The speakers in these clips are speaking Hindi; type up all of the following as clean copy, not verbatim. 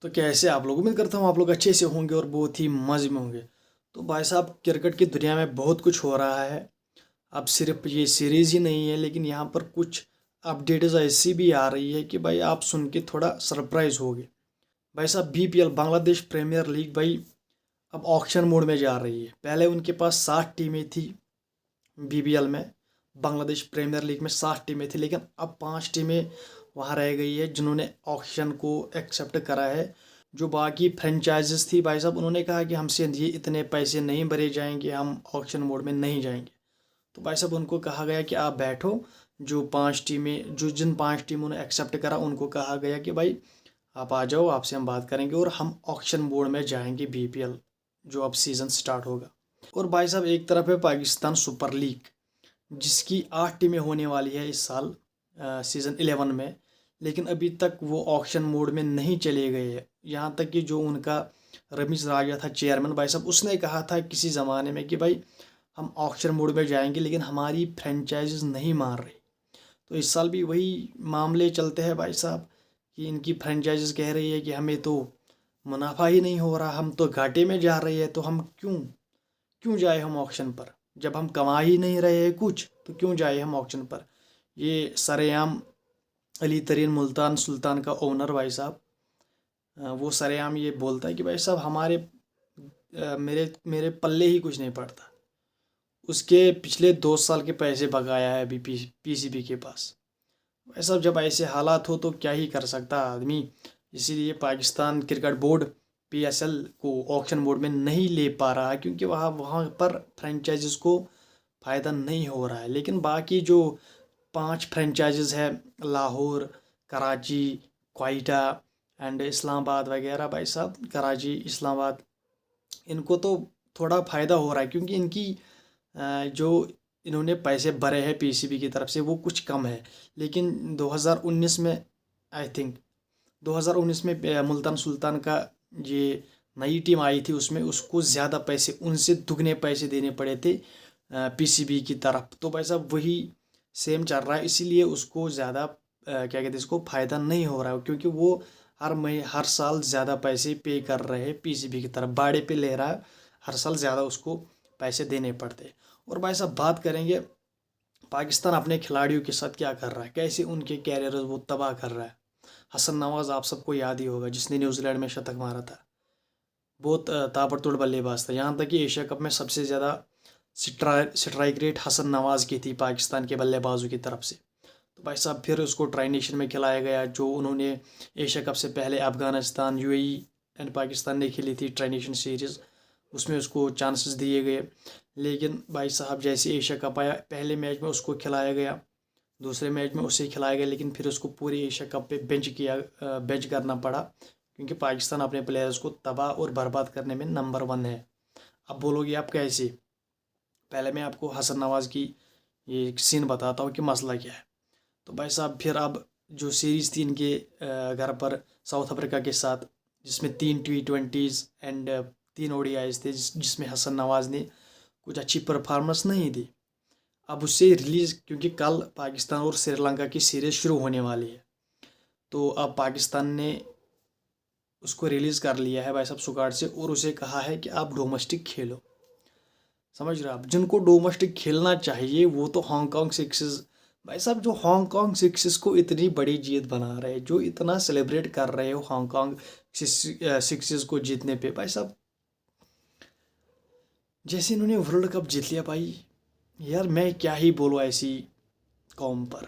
तो कैसे आप लोग, उम्मीद करता हूँ आप लोग अच्छे से होंगे और बहुत ही मज़े में होंगे। तो भाई साहब, क्रिकेट की दुनिया में बहुत कुछ हो रहा है। अब सिर्फ ये सीरीज़ ही नहीं है, लेकिन यहाँ पर कुछ अपडेट्स ऐसी भी आ रही है कि भाई आप सुन के थोड़ा सरप्राइज होगे। भाई साहब, बीपीएल बांग्लादेश प्रीमियर लीग भाई अब ऑक्शन मोड में जा रही है। पहले उनके पास 60 टीमें थी बीबीएल में, बांग्लादेश प्रीमियर लीग में 60 टीमें थी, लेकिन अब 5 टीमें वहाँ रह गई है जिन्होंने ऑक्शन को एक्सेप्ट करा है। जो बाकी फ्रेंचाइजेस थी भाई साहब, उन्होंने कहा कि हमसे ये इतने पैसे नहीं भरे जाएंगे, हम ऑक्शन मोड में नहीं जाएंगे। तो भाई साहब, उनको कहा गया कि आप बैठो। जो 5 टीमें, जो जिन 5 टीमों ने एक्सेप्ट करा, उनको कहा गया कि भाई आप आ जाओ, आपसे हम बात करेंगे और हम ऑक्शन मोड में जाएंगे बीपीएल जो अब सीज़न स्टार्ट होगा। और भाई साहब, एक तरफ है पाकिस्तान सुपर लीग, जिसकी 8 टीमें होने वाली है इस साल सीज़न 11 में, लेकिन अभी तक वो ऑक्शन मोड में नहीं चले गए हैं। यहाँ तक कि जो उनका रमीज राजा था चेयरमैन भाई साहब, उसने कहा था किसी ज़माने में कि भाई हम ऑक्शन मोड में जाएंगे, लेकिन हमारी फ्रेंचाइजीज नहीं मान रही। तो इस साल भी वही मामले चलते हैं भाई साहब, कि इनकी फ्रेंचाइजीज कह रही है कि हमें तो मुनाफा ही नहीं हो रहा, हम तो घाटे में जा रहे हैं, तो हम क्यों क्यों जाए हम ऑक्शन पर। जब हम कमा ही नहीं रहे हैं कुछ, तो क्यों जाए हम ऑक्शन पर। ये सरेआम अली तरीन मुल्तान सुल्तान का ओनर भाई साहब, वो सरेआम ये बोलता है कि भाई साहब हमारे मेरे मेरे पल्ले ही कुछ नहीं पड़ता। उसके पिछले 2 साल के पैसे बकाया है अभी पीसीबी के पास। भाई साहब, जब ऐसे हालात हो तो क्या ही कर सकता आदमी। इसीलिए पाकिस्तान क्रिकेट बोर्ड पीएसएल को ऑक्शन बोर्ड में नहीं ले पा रहा है, क्योंकि वहाँ वहाँ पर फ्रेंचाइजीज को फ़ायदा नहीं हो रहा है। लेकिन बाकी जो 5 फ्रेंचाइजीज है, लाहौर, कराची, क्वेटा एंड इस्लामाबाद वगैरह भाई साहब, कराची, इस्लामाबाद, इनको तो थोड़ा फ़ायदा हो रहा है, क्योंकि इनकी जो इन्होंने पैसे भरे हैं पीसीबी की तरफ से वो कुछ कम है। लेकिन 2019 में, आई थिंक 2019 में मुल्तान सुल्तान का ये नई टीम आई थी, उसमें उसको ज़्यादा पैसे, उनसे दुगने पैसे देने पड़े थे पीसीबी की तरफ। तो भाई साहब वही सेम चल रहा है, इसीलिए उसको ज़्यादा क्या कहते हैं, इसको फ़ायदा नहीं हो रहा है, क्योंकि वो हर साल ज़्यादा पैसे पे कर रहे हैं पीसीबी की तरफ, बाड़े पे ले रहा है, हर साल ज़्यादा उसको पैसे देने पड़ते हैं। और भाई साहब, बात करेंगे पाकिस्तान अपने खिलाड़ियों के साथ क्या कर रहा है, कैसे उनके कैरियर वो तबाह कर रहा है। हसन नवाज आप सबको याद ही होगा, जिसने न्यूजीलैंड में शतक मारा था। बहुत ताबड़तोड़ बल्लेबाज था, यहाँ तक कि एशिया कप में सबसे ज़्यादा स्ट्राइक रेट हसन नवाज की थी पाकिस्तान के बल्लेबाजों की तरफ से। तो भाई साहब, फिर उसको ट्राई नेशन में खिलाया गया, जो उन्होंने एशिया कप से पहले अफगानिस्तान, यूएई एंड पाकिस्तान ने खेली थी ट्राई नेशन सीरीज़, उसमें उसको चांसेस दिए गए। लेकिन भाई साहब, जैसे एशिया कप आया, पहले मैच में उसको खिलाया गया, दूसरे मैच में उसे खिलाया गया, लेकिन फिर उसको पूरे एशिया कप पे बेंच करना पड़ा, क्योंकि पाकिस्तान अपने प्लेयर्स को तबाह और बर्बाद करने में नंबर 1 है। अब बोलोगे आप कैसे। पहले मैं आपको हसन नवाज की ये एक सीन बताता हूँ कि मसला क्या है। तो भाई साहब, फिर अब जो सीरीज़ थी इनके घर पर साउथ अफ्रीका के साथ, जिसमें 3 T20s एंड 3 ODIs थे, जिसमें हसन नवाज ने कुछ अच्छी परफॉर्मेंस नहीं दी। अब उससे रिलीज़, क्योंकि कल पाकिस्तान और श्रीलंका की सीरीज़ शुरू होने वाली है, तो अब पाकिस्तान ने उसको रिलीज़ कर लिया है भाई साहब सुगाड़ से, और उसे कहा है कि आप डोमेस्टिक खेलो। समझ रहे हो आप, जिनको डोमेस्टिक खेलना चाहिए वो तो हांगकांग सिक्सेस, भाई साहब जो हांगकांग सिक्सेस को इतनी बड़ी जीत बना रहे हैं, जो इतना सेलिब्रेट कर रहे हो हांगकांग सिक्सेस को जीतने पे, भाई साहब जैसे इन्होंने वर्ल्ड कप जीत लिया भाई, यार मैं क्या ही बोलूँ ऐसी कौम पर।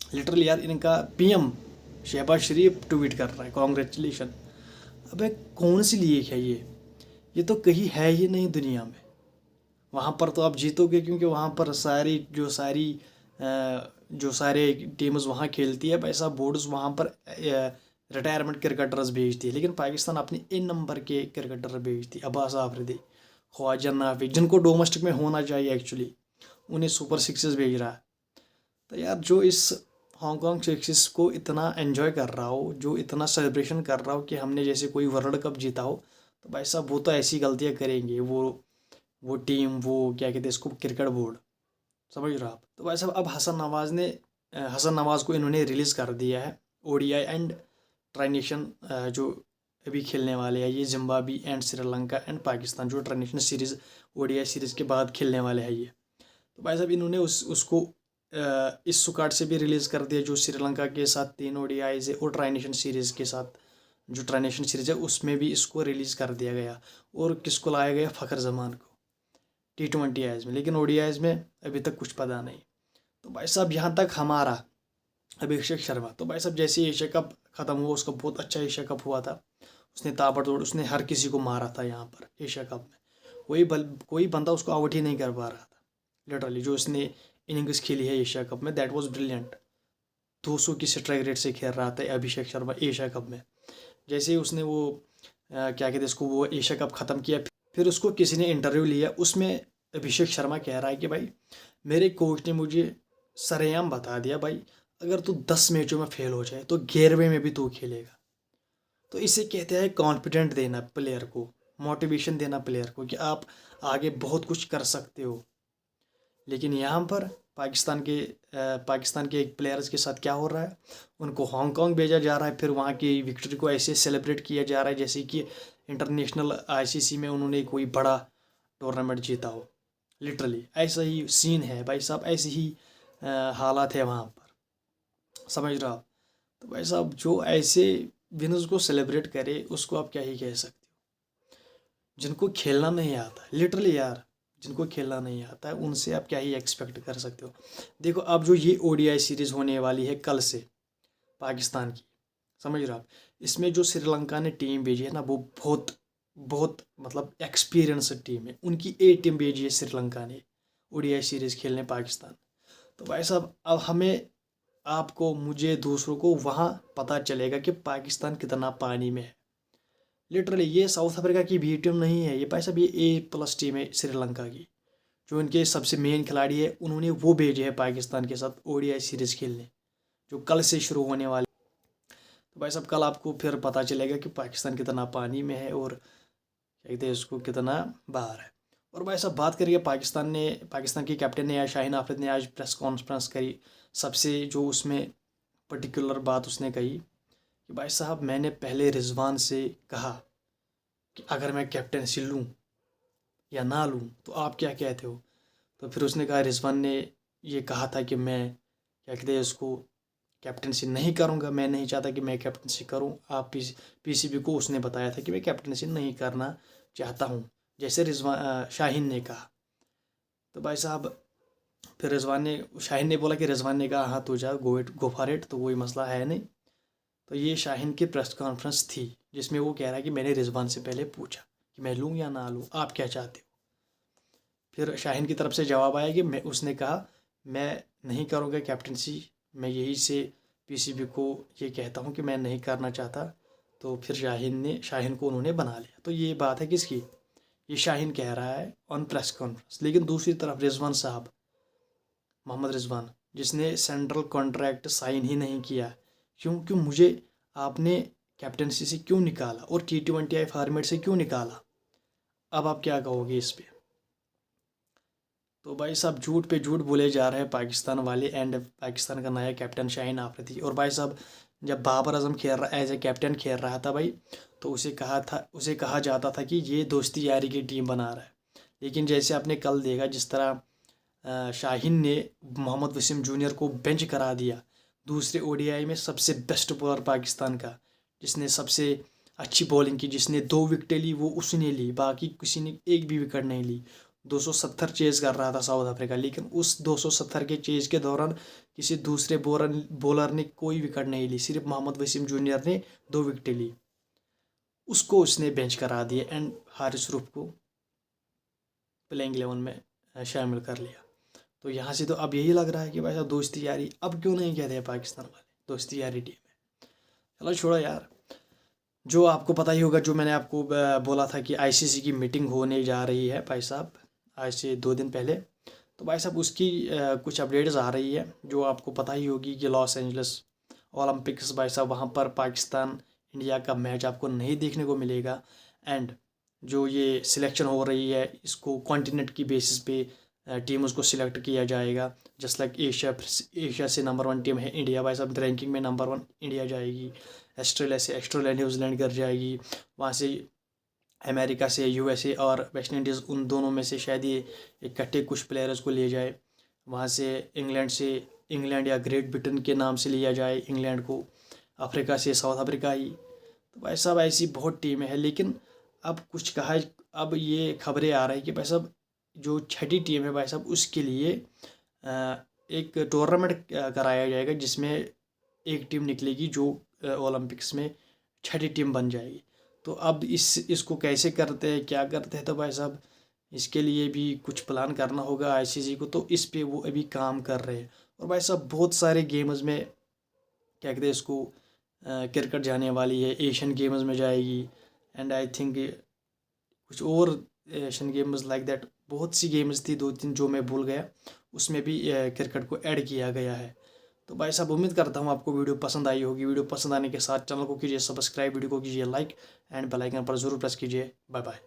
लिटरली यार, इनका पीएम शहबाज शरीफ ट्वीट कर रहा है कॉन्ग्रेचुलेशन। अबे कौन सी लीग है ये तो कहीं है ही नहीं दुनिया में। वहाँ पर तो आप जीतोगे, क्योंकि वहाँ पर जो सारे टीम्स वहाँ खेलती है पैसा, बोर्ड्स वहाँ पर रिटायरमेंट क्रिकेटर्स भेजती है, लेकिन पाकिस्तान अपने इन नंबर के क्रिकेटर भेजती है। अब्बास आफरीदी, ख्वाजा नाफी, जिनको डोमेस्टिक में होना चाहिए एक्चुअली, उन्हें सुपर सिक्सेस भेज रहा है। तो यार, जो इस हांगकांग सिक्सेस को इतना एंजॉय कर रहा हो, जो इतना सेलिब्रेशन कर रहा हो कि हमने जैसे कोई वर्ल्ड कप जीता हो, तो भाई साहब वो तो ऐसी गलतियाँ करेंगे, वो टीम, वो क्या कहते हैं इसको, क्रिकेट बोर्ड। समझ रहे हो आप। तो भाई साहब, अब हसन नवाज को इन्होंने रिलीज़ कर दिया है ओडीआई एंड ट्राई नेशन जो अभी खेलने वाले हैं, ये Zimbabwe and Sri Lanka and Pakistan जो tri nation series ODI series के बाद खेलने वाले हैं ये। तो भाई साहब इन्होंने उसको इस स्क्वाड से भी रिलीज़ कर दिया जो श्रीलंका के साथ 3 ओडीआईज है, और ट्राई नेशन सीरीज़ के साथ जो ट्राई नेशन सीरीज़ है उसमें भी इसको रिलीज़ कर दिया गया। और किसको लाया गया? फ़खर जमान को T20 आईज में, लेकिन ओडीआईज में अभी तक कुछ पता नहीं। तो भाई साहब यहाँ तक हमारा अभिषेक शर्मा। तो भाई साहब जैसे एशिया कप ख़त्म हुआ, उसका बहुत अच्छा एशिया कप हुआ था, उसने ताबड़तोड़, उसने हर किसी को मारा था यहाँ पर एशिया कप में। कोई बंदा उसको आउट ही नहीं कर पा रहा था लिटरली। जो उसने इनिंग्स खेली है एशिया कप में, दैट वाज ब्रिलियंट। 200 की स्ट्राइक रेट से खेल रहा था अभिषेक शर्मा एशिया कप में। जैसे ही उसने वो क्या कहते हैं इसको, वो एशिया कप ख़त्म किया, फिर उसको किसी ने इंटरव्यू लिया, उसमें अभिषेक शर्मा कह रहा है कि भाई मेरे कोच ने मुझे सरेआम बता दिया, भाई अगर तू 10 मैचों में फेल हो जाए तो 11वें में भी तू खेलेगा। तो इसे कहते हैं कॉन्फिडेंट देना प्लेयर को, मोटिवेशन देना प्लेयर को कि आप आगे बहुत कुछ कर सकते हो। लेकिन यहाँ पर पाकिस्तान के एक प्लेयर्स के साथ क्या हो रहा है, उनको हांगकांग भेजा जा रहा है, फिर वहाँ की विक्ट्री को ऐसे सेलिब्रेट किया जा रहा है जैसे कि इंटरनेशनल आईसीसी में उन्होंने कोई बड़ा टूर्नामेंट जीता हो। लिटरली ऐसा ही सीन है भाई साहब, ऐसे ही हालात है वहाँ पर, समझ रहे हो आप। तो भाई साहब जो ऐसे विनर्स को सेलिब्रेट करे उसको आप क्या ही कह सकते हो। जिनको खेलना नहीं आता लिटरली यार, जिनको खेलना नहीं आता है उनसे आप क्या ही एक्सपेक्ट कर सकते हो। देखो अब जो ये ओडीआई सीरीज़ होने वाली है कल से पाकिस्तान की, समझ रहे हो आप, इसमें जो श्रीलंका ने टीम भेजी है ना, वो बहुत बहुत मतलब एक्सपीरियंस टीम है। उनकी ए टीम भेजी है श्रीलंका ने ओडीआई सीरीज़ खेलने पाकिस्तान। तो भाई साहब अब हमें, आपको, मुझे, दूसरों को वहाँ पता चलेगा कि पाकिस्तान कितना पानी में है। लिटरली ये साउथ अफ्रीका की बी टीम नहीं है, ये भाई साहब ये A+ टीम है श्रीलंका की। जो इनके सबसे मेन खिलाड़ी है उन्होंने वो भेजे है पाकिस्तान के साथ ओडीआई सीरीज़ खेलने, जो कल से शुरू होने वाली। तो भाई साहब कल आपको फिर पता चलेगा कि पाकिस्तान कितना पानी में है और क्या कहते हैं उसको, कितना बाहर है। और भाई साहब बात करिए पाकिस्तान के कैप्टन ने, शाहीन आफरीदी ने आज प्रेस कॉन्फ्रेंस करी। सबसे जो उसमें पर्टिकुलर बात उसने कही कि भाई साहब मैंने पहले रिजवान से कहा कि अगर मैं कैप्टनसी लूँ या ना लूँ तो आप क्या कहते हो। तो फिर उसने कहा, रिजवान ने ये कहा था कि मैं क्या कहते हैं उसको कैप्टनसी नहीं करूँगा, मैं नहीं चाहता कि मैं कैप्टनसी करूँ। आप पीसीबी को उसने बताया था कि मैं कैप्टनसी नहीं करना चाहता हूँ, जैसे शाहीन ने कहा। तो भाई साहब फिर शाहीन ने बोला कि रिजवान ने कहा हाँ तू जा, गो फॉर इट, तो कोई मसला है नहीं। तो ये शाहीन की प्रेस कॉन्फ्रेंस थी जिसमें वो कह रहा है कि मैंने रिजवान से पहले पूछा कि मैं लूँ या ना लूँ, आप क्या चाहते हो। फिर शाहीन की तरफ से जवाब आया कि उसने कहा मैं नहीं करूँगा कैप्टनसी, मैं यही से पीसीबी को ये कहता हूँ कि मैं नहीं करना चाहता। तो फिर शाहीन को उन्होंने बना लिया। तो ये बात है किसकी, ये शाहीन कह रहा है ऑन प्रेस कॉन्फ्रेंस। लेकिन दूसरी तरफ रिजवान साहब, मोहम्मद रिजवान, जिसने सेंट्रल कॉन्ट्रैक्ट साइन ही नहीं किया, क्योंकि मुझे आपने कैप्टनसी से क्यों निकाला और T20I फॉर्मेट से क्यों निकाला। अब आप क्या कहोगे इस पे। तो भाई साहब झूठ पे झूठ बोले जा रहे हैं पाकिस्तान वाले, एंड पाकिस्तान का नया कैप्टन शाहीन आफरीदी। और भाई साहब जब बाबर आजम खेल रहा एज ए कैप्टन खेल रहा था भाई, तो उसे कहा जाता था कि ये दोस्ती यारी की टीम बना रहा है। लेकिन जैसे आपने कल देखा जिस तरह शाहीन ने मोहम्मद वसीम जूनियर को बेंच करा दिया, दूसरे ओडीआई में सबसे बेस्ट बॉलर पाकिस्तान का, जिसने सबसे अच्छी बॉलिंग की, जिसने 2 विकेटें ली वो उसने ली, बाकी किसी ने एक भी विकेट नहीं ली। 270 चेज कर रहा था साउथ अफ्रीका, लेकिन उस 270 के चेज के दौरान किसी दूसरे बॉलर ने कोई विकेट नहीं ली, सिर्फ मोहम्मद वसीम जूनियर ने 2 विकेटें ली, उसको उसने बेंच करा दिया एंड हारिस रूफ को प्लेइंग 11 में शामिल कर लिया। तो यहाँ से तो अब यही लग रहा है कि भाई साहब दोस्ती यारी अब क्यों नहीं कहते हैं पाकिस्तान वाले, दोस्ती यारी टीम है। चलो छोड़ो यार, जो आपको पता ही होगा, जो मैंने आपको बोला था कि आईसीसी की मीटिंग होने जा रही है भाई साहब आज से 2 दिन पहले। तो भाई साहब उसकी कुछ अपडेट्स आ रही है, जो आपको पता ही होगी कि लॉस एंजल्स ओलंपिक्स भाई साहब, वहाँ पर पाकिस्तान इंडिया का मैच आपको नहीं देखने को मिलेगा। एंड जो ये सिलेक्शन हो रही है इसको कॉन्टिनेंट की बेसिस पे टीम्स को सिलेक्ट किया जाएगा। जस्ट लाइक एशिया से नंबर 1 टीम है इंडिया, भाई साहब रैंकिंग में नंबर 1 इंडिया जाएगी। ऑस्ट्रेलिया न्यूजीलैंड कर जाएगी। वहाँ से अमेरिका से यूएसए और वेस्ट इंडीज़, उन दोनों में से शायद ये इकट्ठे कुछ प्लेयर्स को लिए जाए। वहाँ से इंग्लैंड या ग्रेट ब्रिटेन के नाम से लिया जाए इंग्लैंड को। अफ्रीका से साउथ अफ्रीका ही। तो भाई साहब ऐसी बहुत टीमें हैं, लेकिन अब कुछ कहा, अब ये खबरें आ रही है कि भाई साहब जो छठी टीम है भाई साहब उसके लिए एक टूर्नामेंट कराया जाएगा, जिसमें एक टीम निकलेगी जो ओलंपिक्स में छठी टीम बन जाएगी। तो अब इसको कैसे करते हैं, क्या करते हैं, तो भाई साहब इसके लिए भी कुछ प्लान करना होगा आईसीसी को। तो इस पे वो अभी काम कर रहे हैं। और भाई साहब बहुत सारे गेम्स में क्या कहते हैं इसको, क्रिकेट जाने वाली है। एशियन गेम्स में जाएगी, एंड आई थिंक कुछ और एशियन गेम्स लाइक दैट, बहुत सी गेम्स थी 2-3 जो मैं भूल गया, उसमें भी क्रिकेट को ऐड किया गया है। तो भाई साहब उम्मीद करता हूँ आपको वीडियो पसंद आई होगी। वीडियो पसंद आने के साथ चैनल को कीजिए सब्सक्राइब, वीडियो को कीजिए लाइक एंड बेल आइकन पर ज़रूर प्रेस कीजिए। Bye bye.